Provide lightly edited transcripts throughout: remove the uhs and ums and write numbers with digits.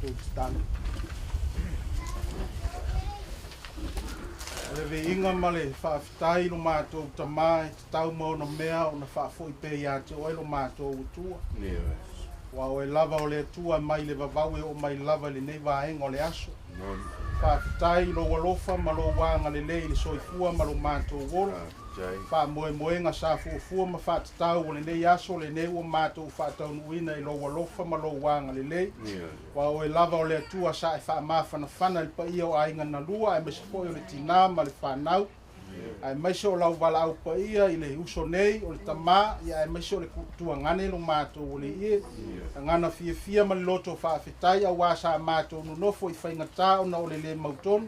mātou titani. Le veinga ma le whaafitai lo mātou tamai, te tau mauna mea o na whaafoi pe ia te oe lo mātou utua. Wa o e lava o le tua mai le vavaue o mai lava le nei vaenga o le aso. Whaafitai lo walofa ma lo wanga le lei le soifua ma lo mātou wola. Wha moe moenga sa fuafua ma whaatatau o le nei aso le nei o mātou whaatau nuina i lo walofa ma lo wanga le lei. Wa o e lava o le atua sa e wha mawhana whana i pa ia o ainga na lua e mesifoi o le tina ma le whanau. Ai maiso o lau wala au pa ia i le uso nei o le tamā ia e maiso o le kutua ngane lo mātou o le ie. Ngana fia ma le loto whaafetai a wasa mātou nunofo i whaingatā o na o le mautonu.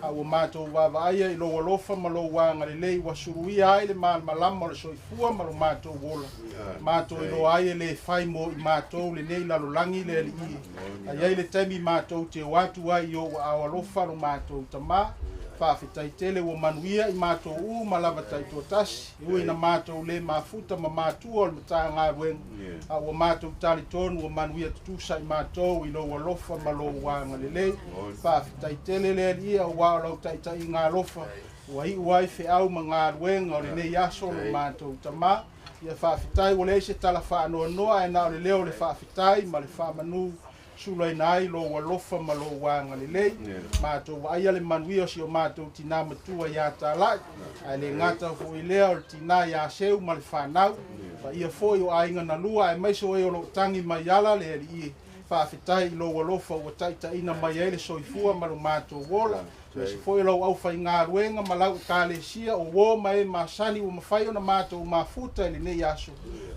A o mātou wawaia i lo walofa ma lo wanga le lei wa suruia ai le malama o le soifua ma lo mātou wola. Mātou i lo ai le whai mo i mātou le nei lalolangi le ali i. A iai le taimi mātou te watu ai o a walofa lo mātou tamā. Whaafetai tele o manuia i mātou ma lava tai tuatasi. Ui na mātou le mafuta ma mātua o le mataa ngā wenga. A o mātou tali tonu o manuia tutusa i mātou i lo walofa ma lo wanga le lei. Whaafetai tele le ali ia o wālau tai ngā lofa. Ua i uai fe au ma ngā wenga o le nei aso lo mātou tamā. Ia whaafetai o le se tala whaanoa noa e na o le leo le whaafetai ma le whaamanu. Sulai nai lo walofa ma lo wanga le lei. Mātou aia le manuia si o mātou tina matua ia tālai. Ai le ngata fo i lea o le tina ia seu ma le whanau. Wa ia fo i o ainga na lua e maiso e o lo tangi mai ala le ali i. Whaafetai lo walofa ua taita ina mai ele soifua ma lo mātou wola. Se fo i lo au whai ngā ruenga ma lau kāle sia o wō mai masani o mawhai o na mātou mafuta ele nei aso.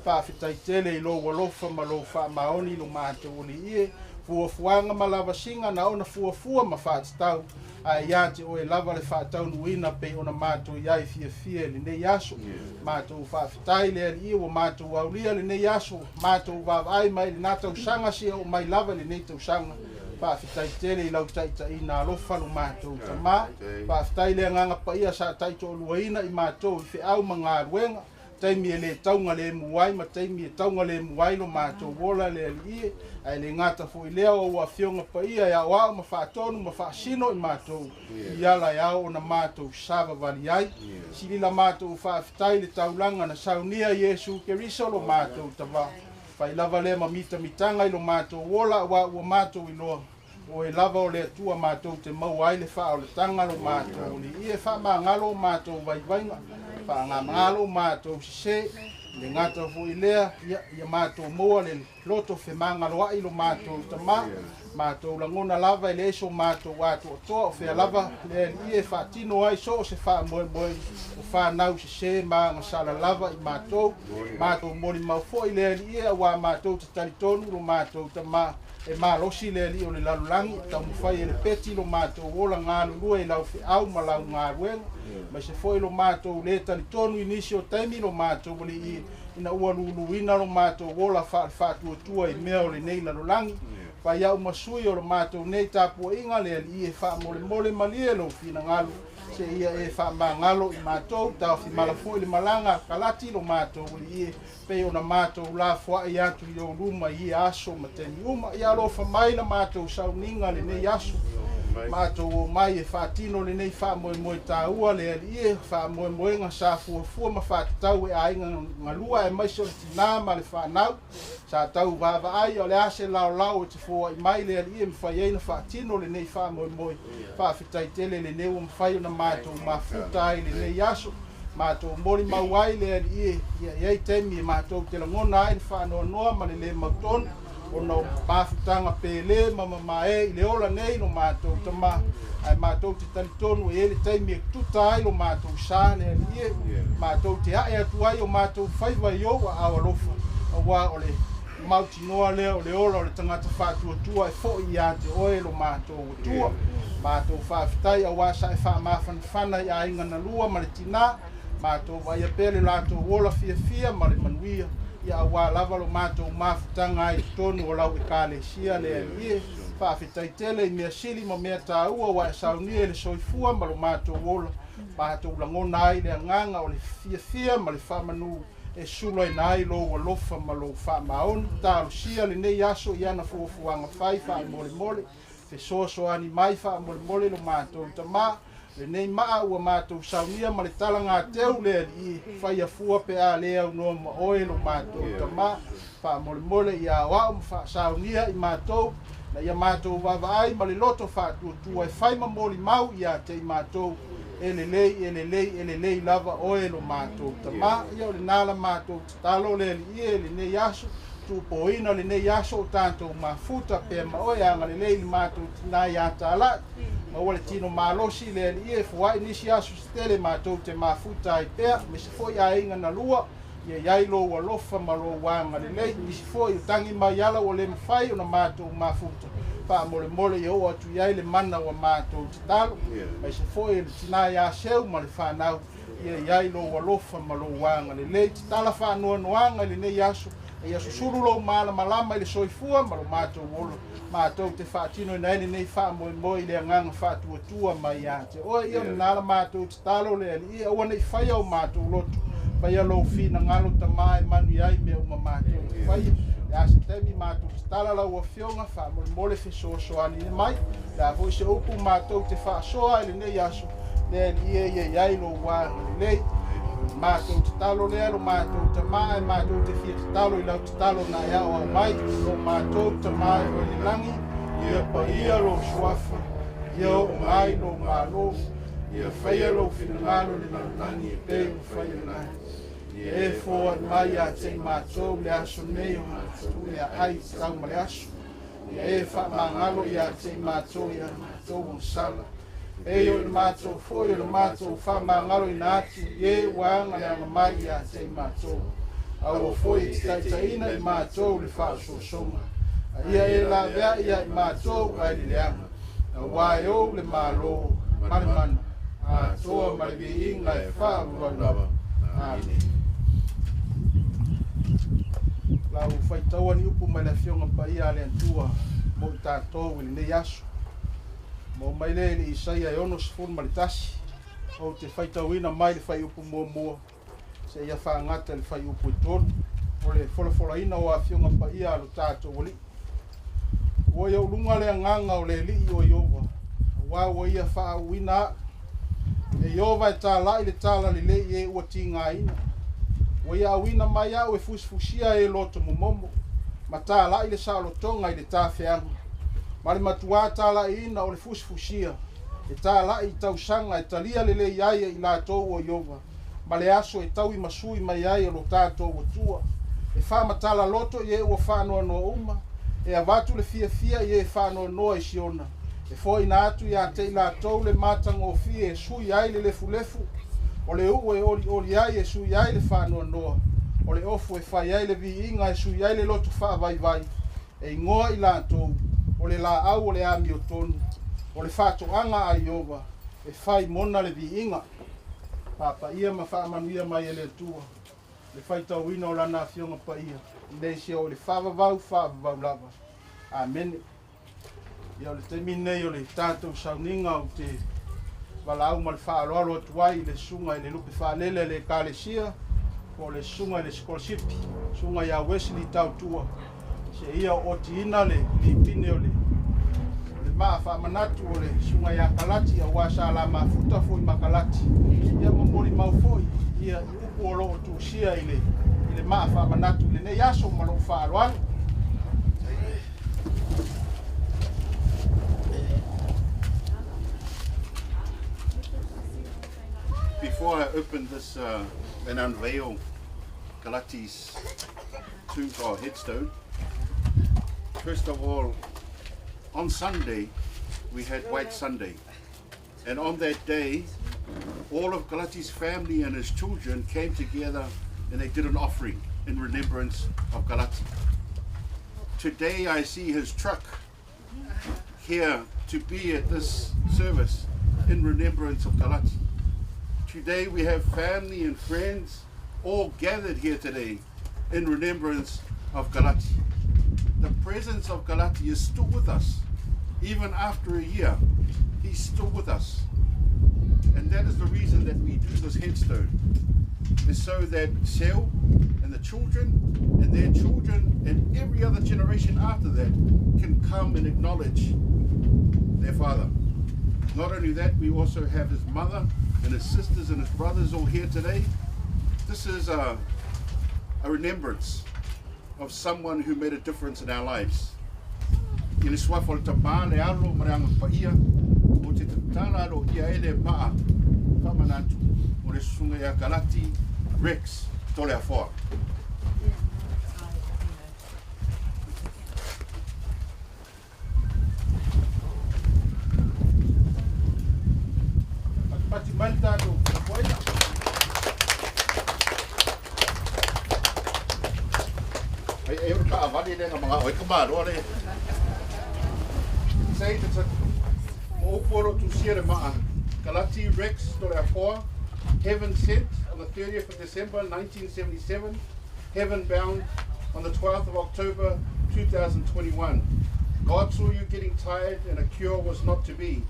Whaafetai tele i lo walofa ma lo wha maoni lo mātou o le ie. Fuafuanga ma lava singa na ona fuafua ma whātatau. Ai ia te o e lava le whātau nuina pe ona mātou iai fia le nei aso. Mātou whaafitai le ali o mātou aulia le nei aso. Mātou wawai mai le nātau sanga si o mai lava le nei tau sanga. Whaafitai tele i lau taita i nā lofa lo mātou tamā. Whaafitai le nganga pa ia sa taito o luaina i mātou i whi au ma ngā ruenga. Taimi e le taunga le muai ma taimi e taunga le muai lo mātou wola le ali ie. Ai le ngata fo i lea o ua fionga pa ia ia wao ma whaatonu ma whaasino i mātou. I ala ia o na mātou sava wali ai. Sili la mātou whaafitai le taulanga na saunia Yesu Keriso lo mātou tawa. Whai lava le ma mita mitanga i lo mātou wola wa ua mātou i loa. O e lava o le atua mātou te mau ai le wha o le tanga lo mātou. Li ie wha maa ngalo mātou vai vainga. Wha ngā ngalo mātou se. Le ngata fo i lea, ia mātou moa le loto fe mangaloa i lo mātou tamā. Mātou langona lava i le eso mātou wātou atoa o fea lava le ie whaatino ai so se wha moe o whanau se mā ngasala lava i mātou. Mātou mori mau fo i le ie wa mātou te talitonu lo mātou tamā. E mā losi le li o le lalulangi, tau mwhai e le peti lo mātou wola ngā lulua i lau fe au ma lau ngā ruenga. Mai se foi lo mātou le talitonu inisi o taimi lo mātou wali i ina ua luluina lo mātou wola whaatua i mea o le nei lalulangi. Whai au masui o lo mātou nei tāpua inga le li e wha mole malie lo fina ngalu. Se ia e wha ngalo i mātou, tau fi malafo i le malanga kalati lo mātou wali i pei o na mātou la fwa i atu i o luma i aso ma teni uma. I alo wha mai na mātou sauninga le nei aso. Mātou o mai e whaatino le nei wha moe tā ua le ali e wha moe ngā sa fuafua ma whaatatau e ainga ngalua e maisio le tina ma le whanau. Sa tau wawa ai o le ase lau e te fua i mai le ali e mwhai eina whaatino le nei wha moe. Whaafitai tele le neu mwhai o na mātou mafuta ai le nei aso. Mātou mori mau ai le ali e iei temi e mātou te langona ai le whanoa noa ma le mautonu. Ona mafutanga pele mama e le ola nei no mātou tama ai mātou te talitonu e le taimi e tuta ai lo mātou sa le ie mātou te hae atu ai o mātou whaiva i oa awa lofa awa o le mauti noa lea o le ola o le tangata whātua tua e fo i ante oe lo mātou o tua mātou whaafitai awa sa e wha mawhanawhana i a inga na lua ma le tina mātou vai a pele lātou wola fia ma le manuia ia wa lava lo mātou mafutanga ai tonu o lau e kāle sia le ie whaafitai tele i mea sili ma mea tā ua wa e saunia le soifua ma lo mātou wola mātou langona ai le anganga o le fia ma le whamanu e sula nai lo alofa ma lo fa maon ta sia le nei aso ia na fuafuanga fai fa mole mole fe so ani mai fa mole mole lo mato tama le nei maa ua mato saunia ma le talanga teu le i fai a fua pe a le au no ma oe lo mato tama fa mole mole ia wa fa saunia I mato na ia mato va vai ma le loto fa tu e fai ma mole mau ia te mato ele lava oe lo mato tama ia le nala mato talo le le nei yaso tu poina le nei yaso tanto mafuta pe ma oe anga le mato na ia tala ma wale tino malosi le ie fuai nisi yaso stele mato te mafuta I pe me se foi a inga na lua ia iai lo walofa ma lo wanga le nisi foi utangi mai ala o le mfai o na mato mafuta pa mole mole yo atu iai le mana wa mato talo mai se foi le tina ia seu ma le whanau ia iai lo walofa ma lo wanga le tala whanua noanga le nei yaso ia susuru lo mala malama le soifua ma lo mato wolo mato te whaatino ina ene nei wha moe moe le anganga whaatua tua mai ate o ia nala mato talo le ia ua nei whaia o mato lotu whaia lo fina ngalo tamae manu iai me uma mato whaia ya se temi mato tala la ua fionga wha mole fe soani mai la voi se upu mato te wha soa le nei aso le ia iai lo wanga le mato talo le lo mato tamae mato te fia talo I lau talo na ia o mai lo mato tamae o le langi ia pa ia lo swafa ia o mai lo malo ia whaia lo finangalo le langi e pe whaia nai e fo mai a te mato le aso nei o mato le ai tau ma le aso e wha mangalo ia te mato ia mato o sala e o mato foi o mato fa mangalo inatu ye wanga na mai ya te mato au foi taina I mato le fa so ia e la vea ia mato ai le anga wa yo le malo man a to ma bi inga e fa lava la u fai tawani upu mai la fionga pa ia le antua mo tato le ne yaso mo mai le Isaia e ono sefulu ma le tasi o te faitauina mai le fai upu muamua se ia whaangata le fai upu tonu o le folafolaina o afionga pa ia alo tātou wali o ia ulunga le anganga o le li o Iova wa ia whaauina e Iova e tālai le tāla le le e ua tinga ina o ia awina mai au e fusfusia e loto mumomo ma tālai le saalotonga I le tāwheanga mari matua tala ina o le fusfusia e tala I tausanga e talia lele iaia I latou o Iova ma le aso e tau I masui mai iaia lo tātou o tua e wha matala loto I e ua whanoa no uma e avatu le fia I e whanoa noa I siona e fo ina atu ia te I latou le matanga o fia e sui ai le lefu o le ue oli ai e sui ai le whanoa noa o le ofu e whai ai le vi inga e sui ai le loto wha vai e ingoa I latou o le la au o le ami o tonu o le whātoanga a Iova e whai mona le vi inga papa ia ma whaamanuia mai e le tua le whai tauina o lana fionga pa ia nei se o le whavavau lava amen ia o le temi nei o le tātou sauninga o te walau ma le whaaloalo atuai le sunga I le lupe whaalele le kālesia o le sunga I le skolsipi sunga ia Wesley tautua se ia o tina le pine o le maa whamanatu o le sunga ia kalati a wasa la mafuta foi makalati ia mamori maufoi ia upu o loo tuusia I le maa whamanatu le nei aso malo whaaloalo Before I open this and unveil Kalati's tomb or headstone, first of all, on Sunday, we had White Sunday. And on that day, all of Kalati's family and his children came together and they did an offering in remembrance of Kalati. Today I see his truck here to be at this service in remembrance of Kalati. Today we have family and friends all gathered here today in remembrance of Kalati. The presence of Kalati is still with us. Even after a year, he's still with us. And that is the reason that we do this headstone is so that Sel and the children and their children and every other generation after that can come and acknowledge their father. Not only that, we also have his mother and his sisters and his brothers all here today. This is a remembrance of someone who made a difference in our lives. Ele swafo le tapa le alo maranga paia o te tatala ro ia ele maa whamanatu o le sunga ia Kalati Rex tole a whoa. Pati malta do poia. Ai ka avali le mga oi ka maro le. Say it's a oporo to share maa. Kalati Rex tole a whoa. Heaven Sent on the 30th of December 1977. Heaven Bound on the 12th of October 2021. God saw you getting tired and a cure was not to be.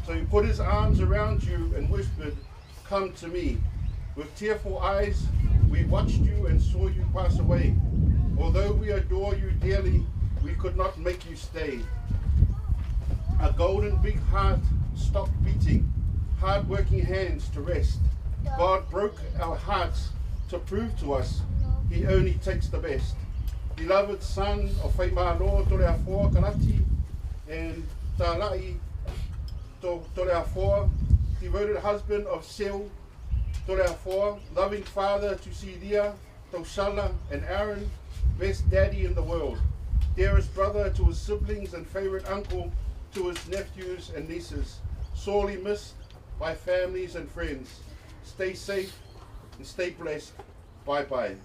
So he put his arms around you and whispered, "Come to me." With tearful eyes, we watched you and saw you pass away. Although we adore you dearly, we could not make you stay. A golden big heart stopped beating, hard-working hands to rest. God broke our hearts to prove to us he only takes the best. Beloved son of Whaimālo tore a whoa Kalati and Tālai tore a whoa, devoted husband of Sel tore a whoa, loving father to Sidia, Taushala and Aaron, best daddy in the world, dearest brother to his siblings and favorite uncle to his nephews and nieces, sorely missed by families and friends. Stay safe and stay blessed. Bye bye.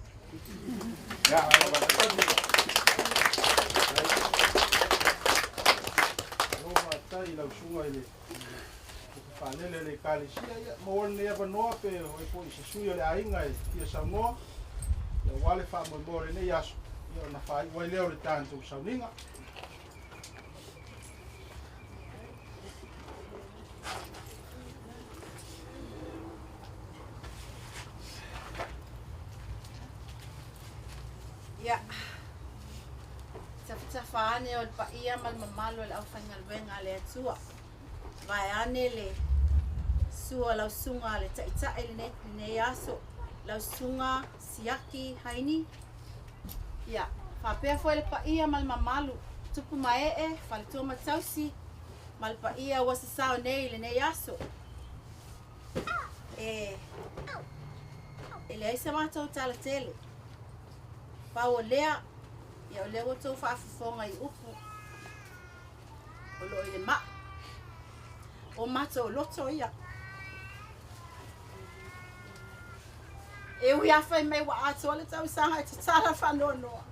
Ya. Tafane o pa ia mal mamalo au fangal wenga le tua. Vai anele sua lau sunga le taita ele ne yaso lau sunga siaki haini. Ya, fa pe foi le pa ia mal mamalu tupu mae fa le toma tausi mal pa ia wasa sao nei le ne yaso. Ele ai se mata tala tele. Pau lea, ia o lea o tau whaafafonga I upu. O lo I le ma. O mata o loto ia. E ui awhai mai wa ato le tau sanga te tala whanonoa.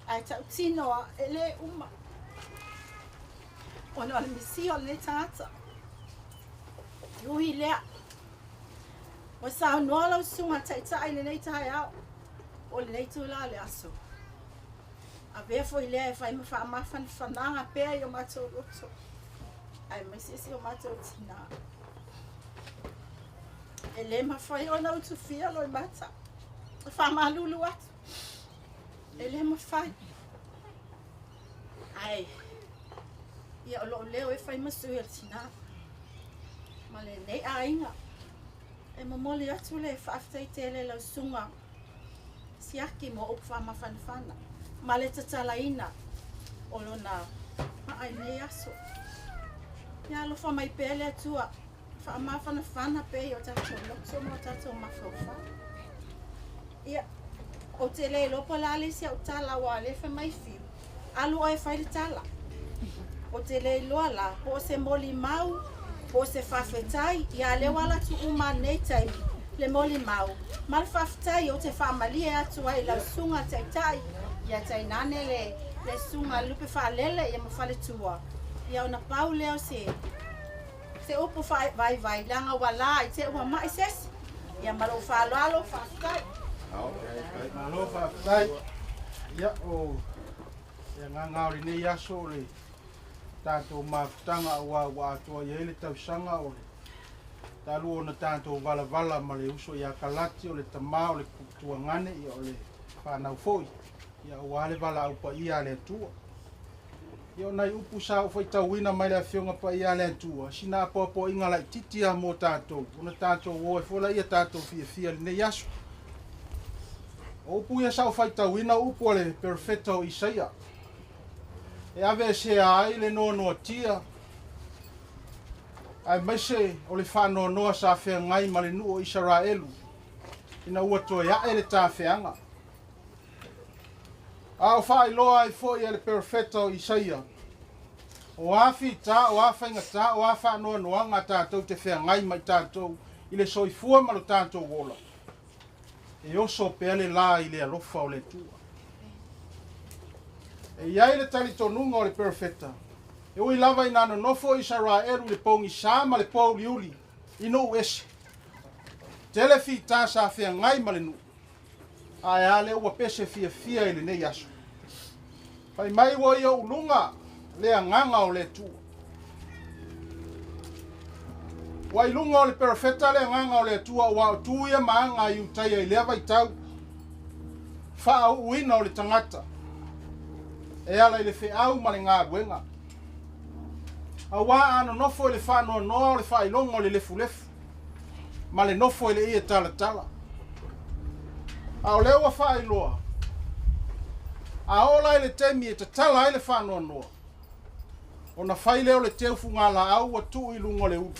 Ai tau tinoa e le uma. O no le misi o le tata. Iuhi lea. O sa noa lau sunga taitai le nei tai au. O le nei tula le aso. A vea foi lea e whai mawha amawhan whananga pēr I o matou roto. Ai mai sisi o matou tina. E le mawhai o nau tu fia loi mata. E whamalulu atu. E le mawhai. Ai. Ia o loo leo e whai masui al tina. Ma le nei a inga. E mamoli atu le whaaftai tele lau sunga. Siaki mo upwa mawhanawhana. Ma le tatalaina. O lona ai nei aso. Ia lofa mai pele atua. Wha mawhanawhana pe o tatou lokso mo tatou mawhawha. Ia. O te le lopo lale si au tala wa lefa mai fiu. Alu o e whaile tala. O te le loa la. Po se moli mau. Po se whawhetai, ia le wala tu uma nei taimi, le moli mau. Mal whawhetai o te whamalie atu ai lau sunga taitai, ia tainane le sunga lupe whalele ia mawhale tua. Ia ona pau leo se upu vai langa wala I te ua mai sesi. Ia malo whaloalo whawhetai. Malo whawhetai. Ia o, ia ngangauri nei aso le. Tātou mafutanga wa atoa I ele tausanga o le talu ona tātou vala ma le uso ia kalati o le tamā o le tuangane ia o le whanau foi. Ia ua le vala au pa ia le atua. Ia o nai upu sa ufai tauina mai le awhionga pa ia le atua. Sina apopo inga lai titi a mō tātou. Ona tātou o e fola ia tātou fia le nei asu. O upu ia sa ufai tauina upu o le perfecto Isaia. E ave se ai le no tia. Ai maise o le whanoa noa sa whea ngai ma le nu o Israelu. Ina ua toe ae le tā wheanga. A o whai loa ai fo i le perfecto Isaia. O awhi tā, o awhainga tā, o whanoa noa ngā tātou te whea ngai mai tātou i le soifua ma lo tātou wola. E oso pea le la i le alofa o le tua. E iai le tali tonunga o le perfecta. E ui lava ina no nofo Israelu le pongi sama le pou liuli. Ino uese. Telefi tā sa whea ngai ma le nu. Ai ale ua pese fia i le nei aso. Pai mai wa ia ulunga le nganga o le tua. Wa ilunga o le perfecta le nganga o le tua wa tu ia maanga i utai i leva i tau. Fa uina o le tangata. E ala i le wheau ma le ngā buenga. A wā ano nofo i le whanoa noa o le whailonga o le lefu. Ma le nofo i le ia tala. A o lewa whailoa. A ola i le temi e te tala i le whanoa noa. O na whaileo le teufu ngā la au a tu i lungo le uru.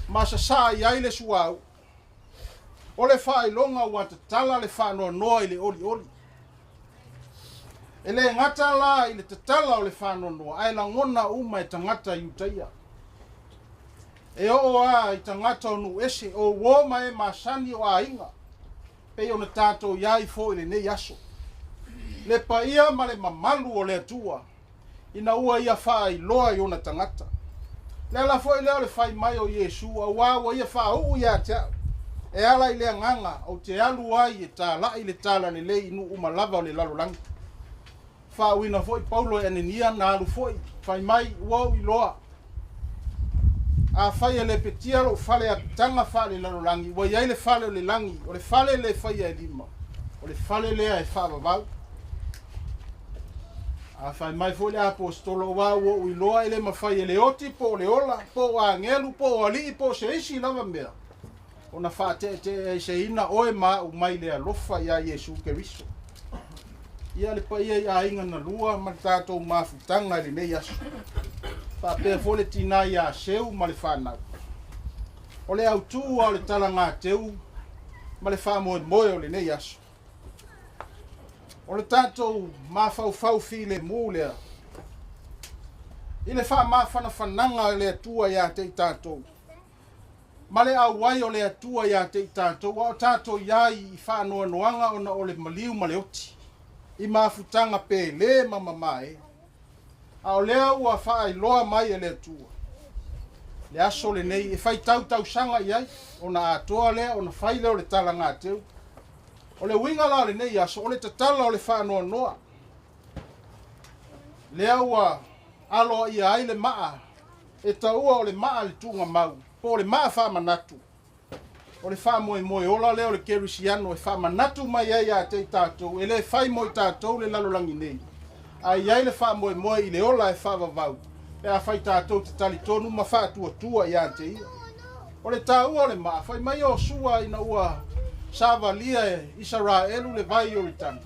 Ma sa i ai le suau. O le whailonga ua te tala le whanoa noa i le oli. E le ngata la i le te tala o le whanoa noa. Ai la ngona uma e tangata i utaia. E o a i tangata o nu ese o woma e masani o a inga. Pei ona tātou iai fo i le nei aso. Le pa ia ma le mamalu o le atua. Ina ua ia wha i loa i ona tangata. Le ala fo i leo le whai mai o Yesu. A wawa ia wha uu ia te au. E ala i le nganga o te alu ai e tā la i le tāla le lei inu umalava o le lalolangi. Wha uina fo i Paulo e anenia na alu fo i. Whai mai uau i loa. A whai e le petia lo whale a tanga whale lalolangi. Wa iai le whale o le langi. O le whale le whai e lima. O le whale lea e whavavau. A whai mai fo le apostolo wa ua i loa ele mawhai e le oti po le ola. Po a ngelu po a li po se isi lava mea. O na whate te e se ina oe ma u mai lea lofa ia Yesu Keriso. Ia le pa ia a inga na lua ma tātou mafutanga le nei asu. Pa pēr fole tina ia seu ma le whanau. O le autu o le tala ngā teu ma le whamoe moe o le nei asu. O le tātou mawhau fi le mū lea. I le wha mawhana whananga le atua ia te tātou. Ma le awai o le atua ia te tātou. O tātou iai i whanoa noanga o le maliu ma le oti. I mafutanga pe le mamamae. A o lea ua wha i loa mai e le atua. Le aso le nei, e whai tau sanga iai. O na atoa lea, o na whai leo le tala ngā teu. O le winga la le nei aso, o le tatala o le whanoa noa. Lea ua alo ia ai le maa. E taua o le maa le tunga mau. Po le maa wha manatu. O le wha moe ola leo le kerisiano e wha manatu mai ai a te tātou. E le whai moe tātou le lalolangi nei. Ai ai le wha moe i le ola e wha vavau. E a whai tātou te tali tonu ma wha tua i a te ia. O le tāua o le maa. Whai mai o sua ina ua savalia e Israelu le vai o le tani.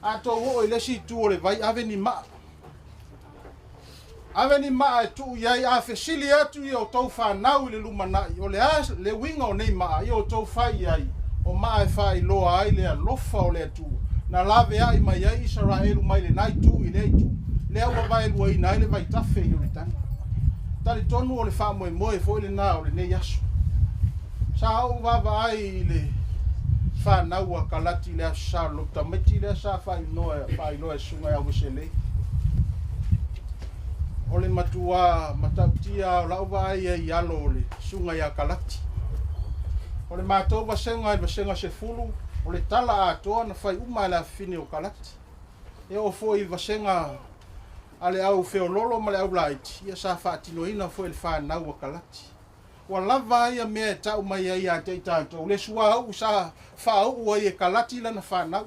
A tō o i lesi tu o le vai ave ni maa. Ave ni maa e tu iai a fesili atu i o tau whanau i le lumanai. O le winga o nei maa i o tau whai ai. O maa e whai loa ai le alofa o le atu. Na lave ai mai ai Israelu mai le nai tu i le tu. Le au vai lua i nai le vai tafe i o le tani. Tali tonu o le wha moe fo i le nā o le nei asu. Sa au wawa ai i le whanau a kalati le asu sa lukta meti le sa whai noa e sunga au se lei. O le matua matautia o lau vai e alo o le sunga ia kalati. O le mātou vasenga se fulu, o le tala atoa na whai uma le afine o kalati. E o foi vasenga ale au feololo ma le au laiti. Ia sa whaatinoina foi le whanau o kalati. ua lava ia mea e tau mai ai a te tātou. Le sua au sa whau ai e kalati lana whanau.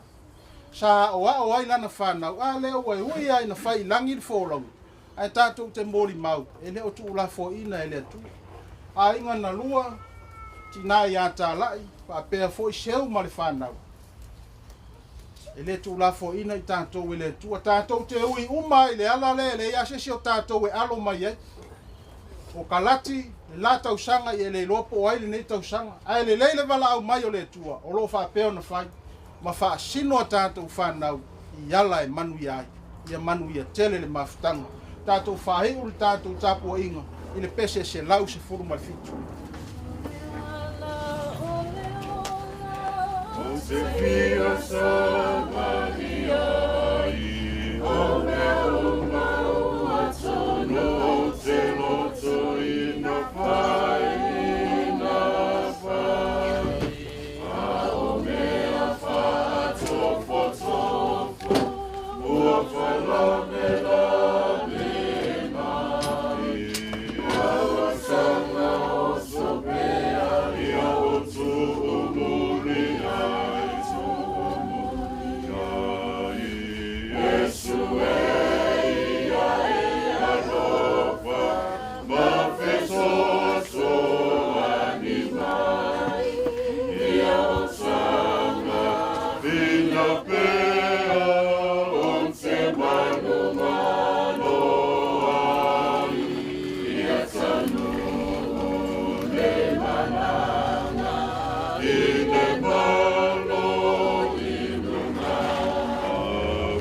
Sa o ai lana whanau. A leo ui ai na whai langi le fōrau. Ai tātou te mori mau. E leo tu la fo ina e lea tu. A inga na lua, tina i a tā lai, pa pēr fo i seu ma le whanau. E le tu la fo ina i tātou e le tu. A tātou te ui uma i le ala le iasesi o tātou e alo mai ai. O kalati, le la tausanga i le lopo ai le nei tausanga. Ai le leile wala au mai o le tua, o lo wha peo na whai. Ma wha sino a tātou whanau i ala e manu i ai. Ia manu i a tele le mafutanga. Tātou whahe o le tātou tapu o inga. I le pese se lau se furu mai fitu. O se fia sa mariai, o mea o mau atono, o te loto I na whai, I na whai. A o mea wha tofo tofo, ua whala me la me mai. Awa sanga o so mea, ia o tu umuri ai, tu umuri ai. Yesu e ia e alofa, ma feso so animai. Ia o sanga, vina pea, on se manu mano ai. Ia tanu le mananga, I le malo I luna.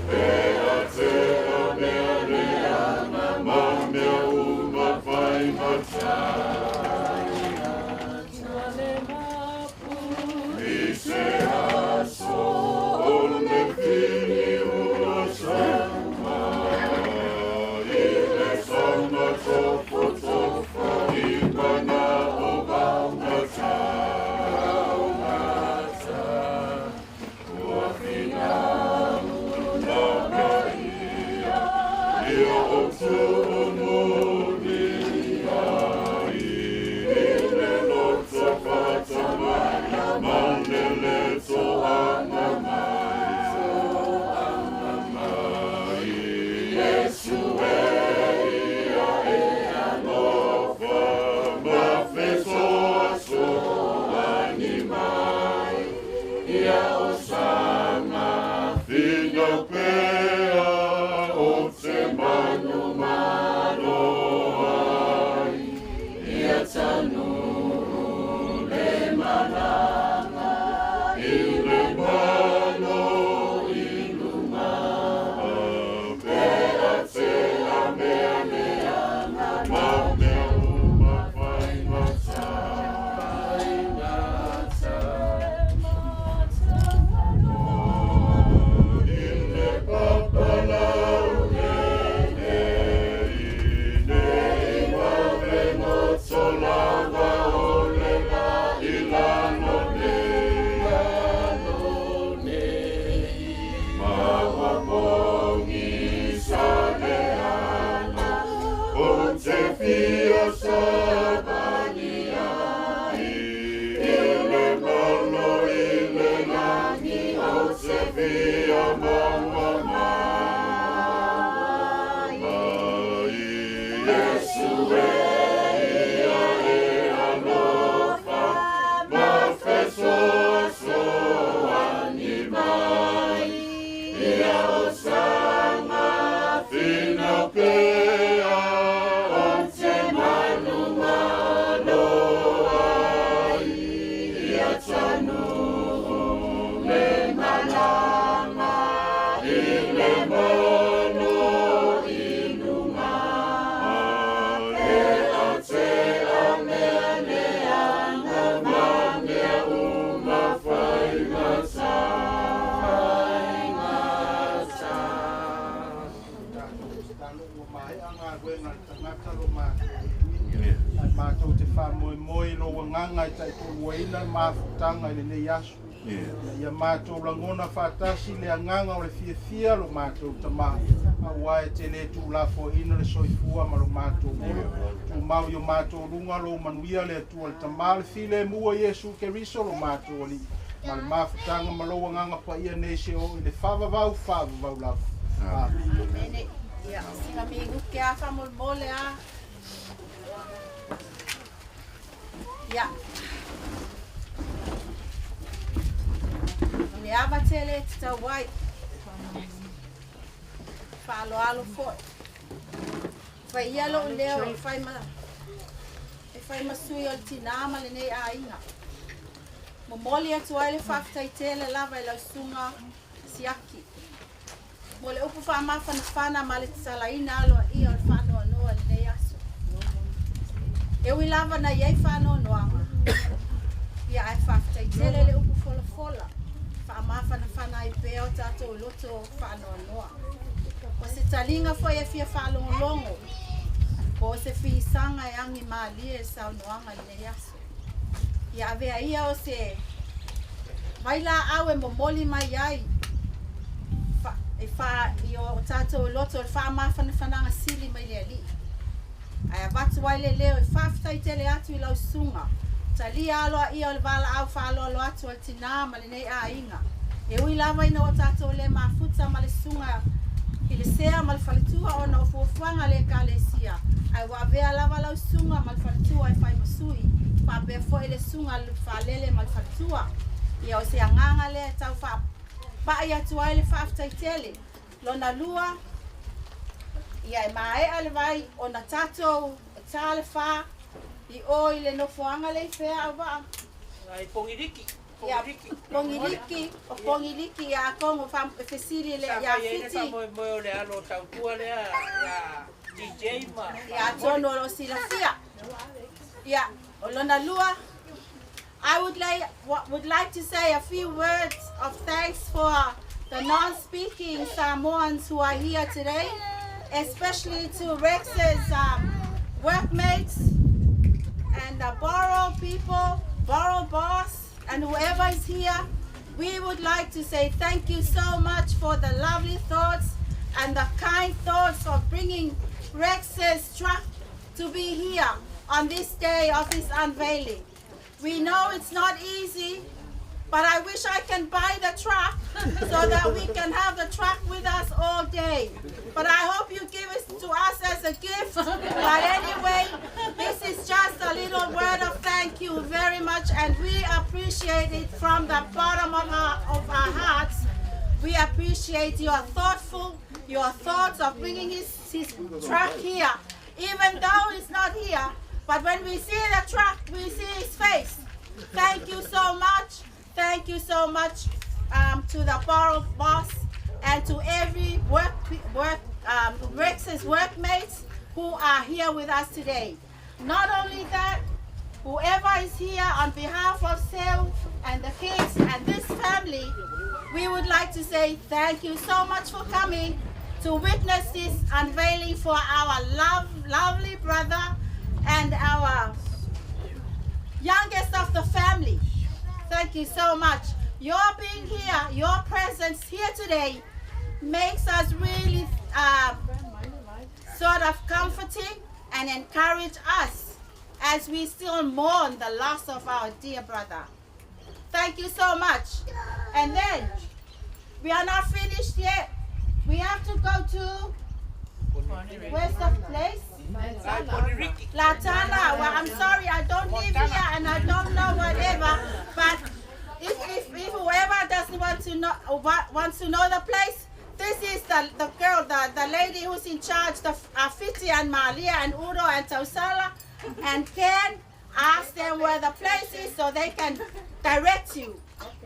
Pea te a mea reana, ma mea uma vai matai. I se aso, o le fini ua sama. I le sama tofo tofo, I mana o baumata. Ua fina una maia, ia o tu umuri ai. I le loto fatamaya, mane le toanga mai. Toanga mai. Yesu ia e alofa, ma feso aso animai. Ia o sama, fina pea, o te manu mano ai. Ia tanu le mananga, I le mano I luma. Pea te a mea meanga, ma mea uma vai matai. I le papalau I nei mave no tolava o le la I lano nei. Maua pongi sa leana, o te fia sa baniai. I le malo I le langi, o te fia maua mai. Yesu ia e alofa, ma feso so animai. Ia o sanga, fina pea, o te manu mano ai. Ia tanu le malanga, I le mano I luma. Pea te a mea leanga, ma mea uma whai ngata. Tātou ua mai anga koe ngā tangata lo mātou. Ai mātou te wha moe moe lo wanganga I tai tō uaina, māwhutanga I le nei asu. Ia mātou langona whātasi le anganga o le fia lo mātou tamahi. Awa e tele tu la fo ina le soifua ma lo mātou. Tu mau yo mātou lunga lo manuia le tu al tamale file mua Yesu Keriso lo mātou ali. Ma le mawhitanga ma lo anganga pa ia nese o i le whavavau lafu. Mene, ia, singa mingu ke a whamolmole a. Ia. Le ava tele te tau wai. Whaalo foi. Whai ia lo leo e whai masui o le tinama le nei a inga. Momoli atu ai le whaftai tele lava i lau sunga siaki. Mo le upu whamawhana ma le tsalaina aloa ia o le whanoa noa le nei aso. Ewi lava na iei whanoa noanga. Ia ai whaftai tele le upu fola. Whamawhana i peo tatou loto whanoa noa. O se talinga foi e fia whalongolongo. O se whisanga e angi maalia e sau noanga le nei aso. Ia avea ia o se maila au e momoli mai ai. E wha i o tātou loto o whamawhanawhananga sili mai le ali. Ai avatu ai le leo e whaftai tele atu I lau sunga. Ta lia aloa ia o le wala au whaaloalo atu al tina ma le nei a inga. E ui lava ina o tātou le mafuta ma le sunga I le sea ma le whalitua o na o fuafuanga le ka le sia. Ai wavea lava lau sunga ma le whalitua e whai masui. Whabea fo le sunga le whalele ma le whalitua. Ia o se anganga le tau wha Pai atu ai le whaaftai tele. Lona lua. Ia e mae ale vai o na tātou e tā le wha. I o I le nofoanga le whea au waa. Ai pongiriki. Ia pongiriki. O pongiriki ia kongo whesiri le ia fiti. Ia mo le alo tautua lea. Ia DJ ma. Ia tono lo sila fia. Ia o lona lua. I would like to say a few words of thanks for the non-speaking Samoans who are here today, especially to Rex's workmates and the Borough people, Borough boss, and whoever is here. We would like to say thank you so much for the lovely thoughts and the kind thoughts of bringing Rex's truck to be here on this day of his unveiling. We know it's not easy, but I wish I can buy the truck so that we can have the truck with us all day. But I hope you give it to us as a gift. But anyway, this is just a little word of thank you very much, and we appreciate it from the bottom of our hearts. We appreciate your thoughts of bringing his truck here, even though it's not here. But when we see the truck, we see his face. Thank you so much. Thank you so much to the Borough boss and to every Rex's workmates who are here with us today. Not only that, whoever is here on behalf of Sel and the kids and this family, we would like to say thank you so much for coming to witness this unveiling for our lovely brother and our youngest of the family. Thank you so much. Your being here, your presence here today makes us really sort of comforting and encourage us as we still mourn the loss of our dear brother. Thank you so much. And then, we are not finished yet. We have to go to, where's the place? Latana. Well, I'm sorry, I don't live here and I don't know whatever. But if whoever doesn't want to know the place, this is the girl, the lady who's in charge, the Fiti and Malia and Udo and Tausala and Ken. Ask them where the place is so they can direct you.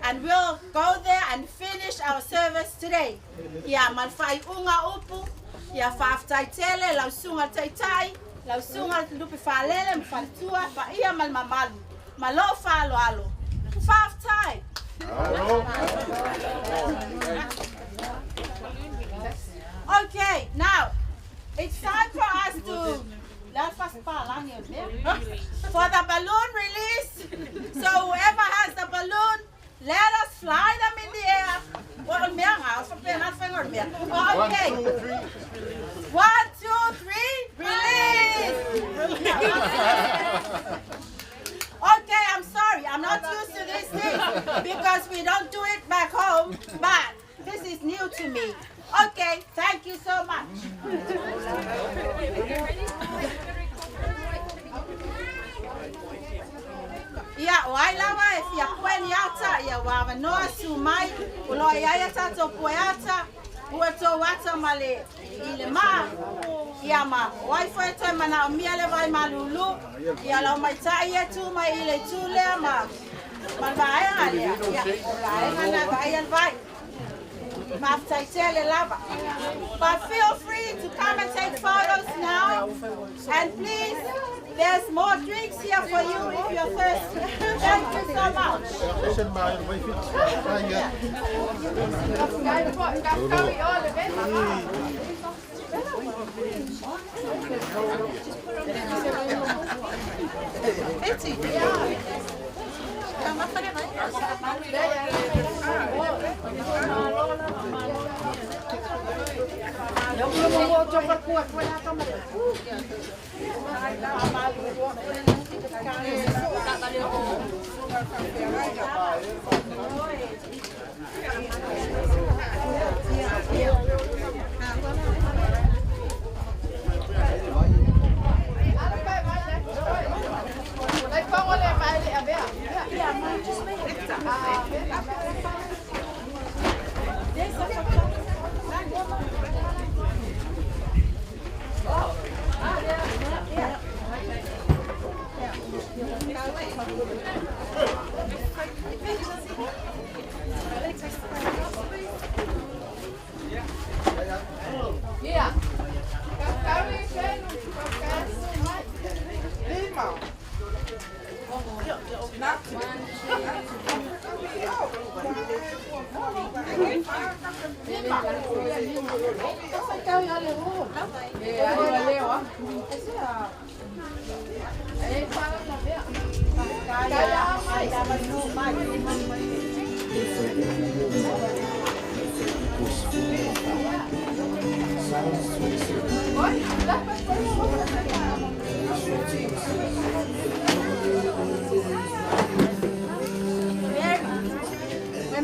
And we'll go there and finish our service today. Ya malfai unga upu, ya faftai tele, lau sunga taitai, lau sunga lupi falele, mfaltua, pa ia malmamalu, malo falo alo. Faftai. Okay, now it's time for us to for the balloon release. So whoever has the balloon, let us fly them in the air. Well, me, okay. 1, 2, 3, release. Okay, I'm sorry. I'm not used to this thing because we don't do it back home, but this is new to me. Okay, thank you so much. Ya, wailawa if ya kweni ata ya wawa noa sumai ulo ya tato poyata ueto wata male ile ma ya ma waifo eto mana miele vai malulu ya la maita yetu ma ile tule ma malvaya alia ya mana vai vai after lava. But feel free to come and take photos now. And please, there's more drinks here for you if you're thirsty. Thank you so much.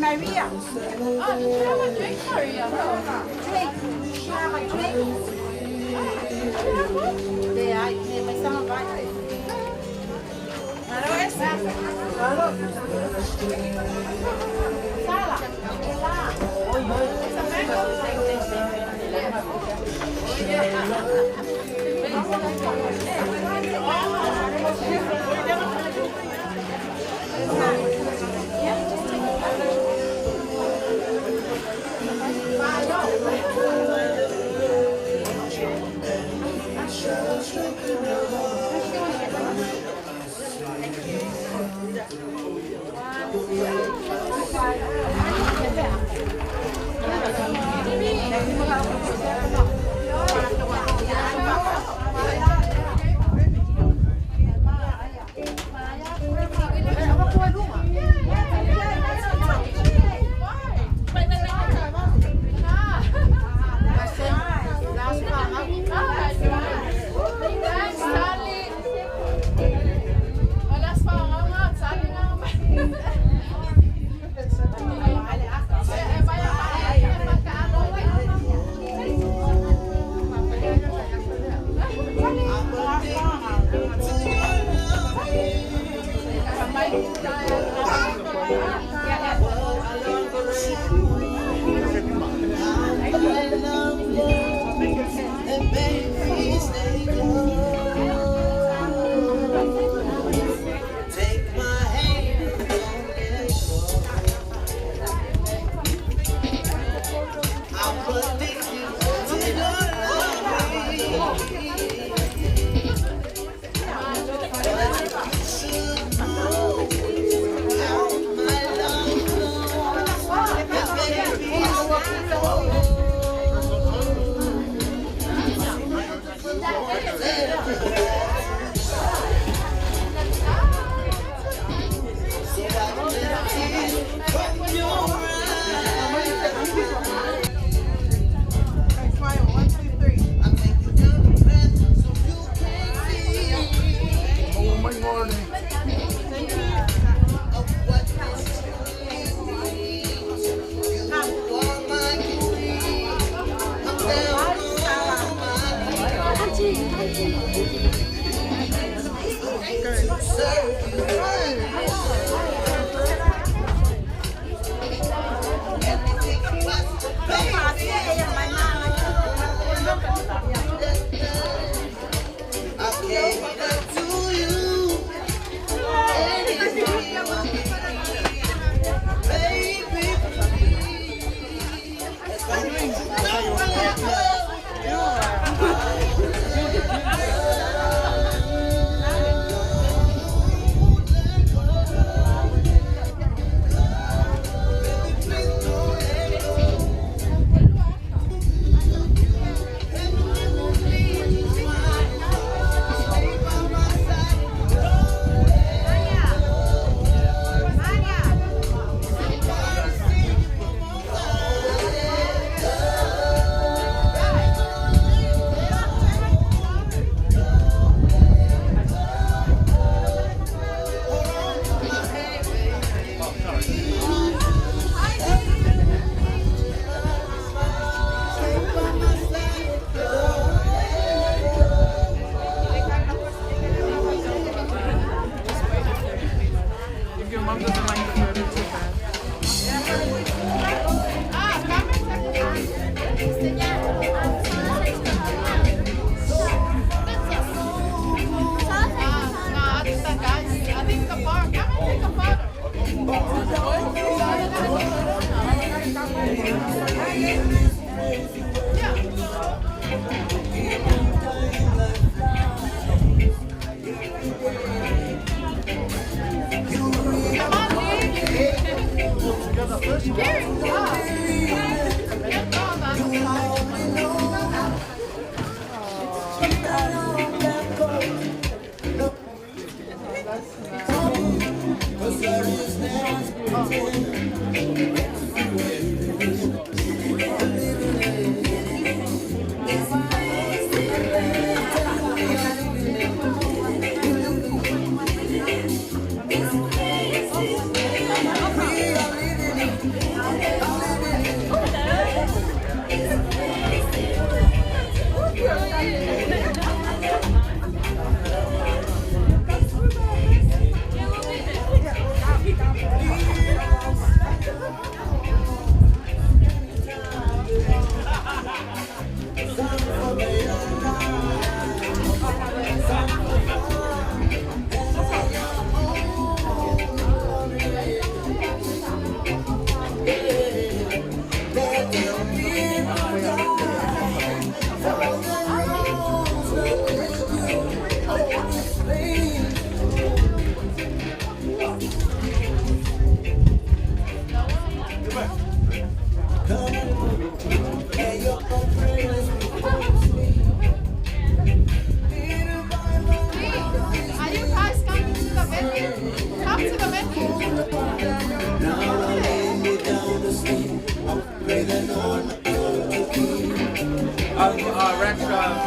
Maria. Oh, you have a drink, Maria. Drink. You have a drink. Yeah, may sama ba? Ano esa? Sala. Oy, esa mango.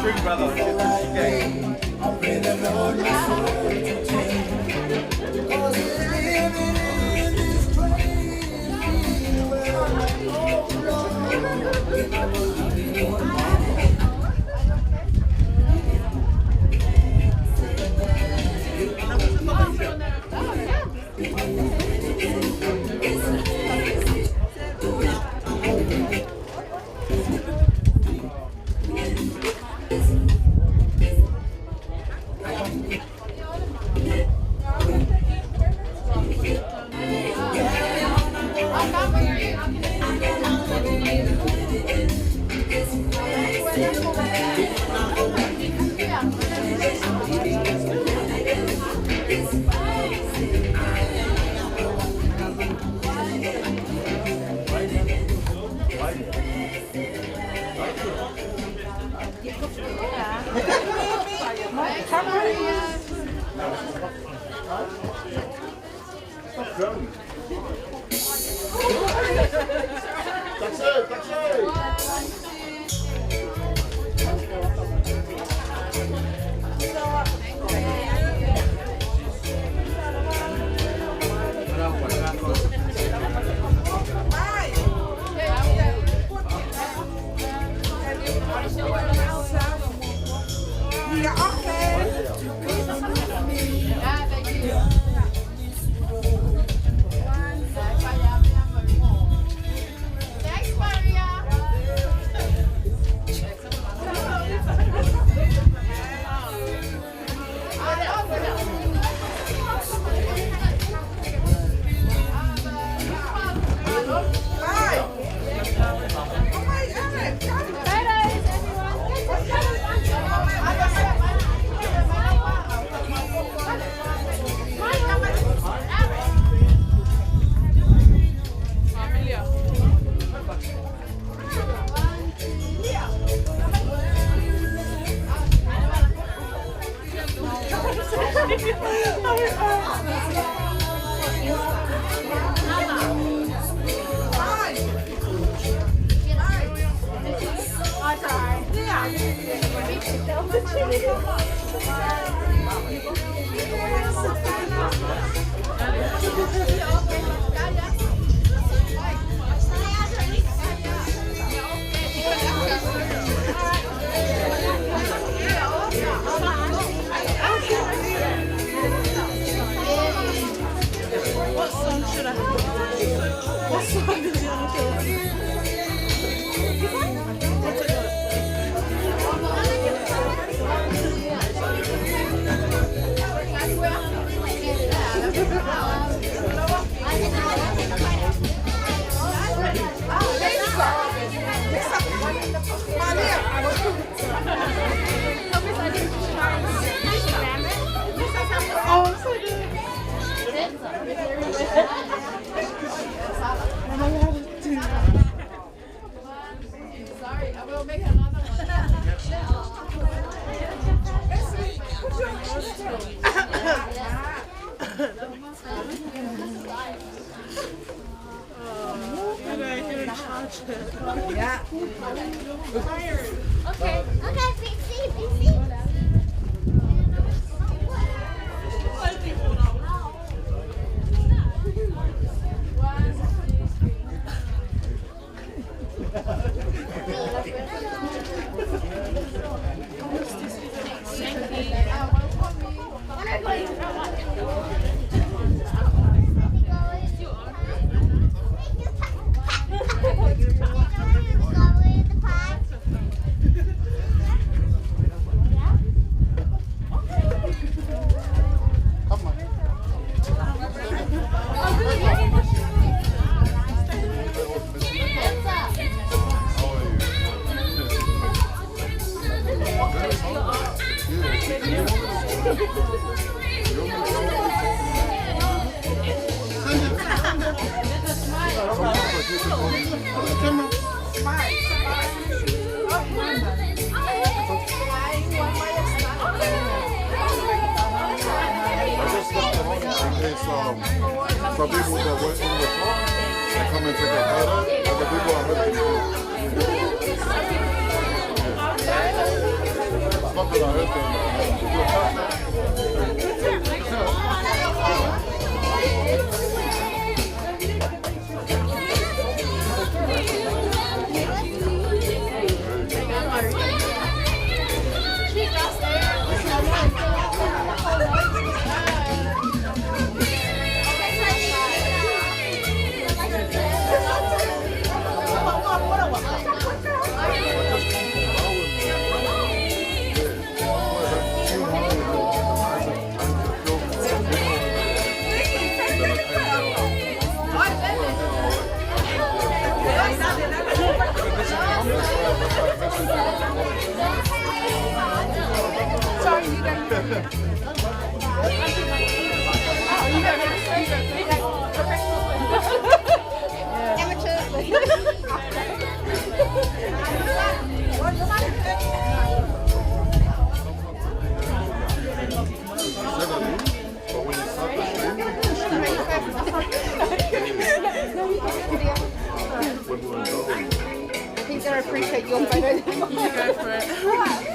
Street Brother. You're in charge. Yeah. Okay, big C, big C. For people that went in the car and come and take a photo, and the people are looking for it's not that I heard I think they appreciate your photo. You go for it.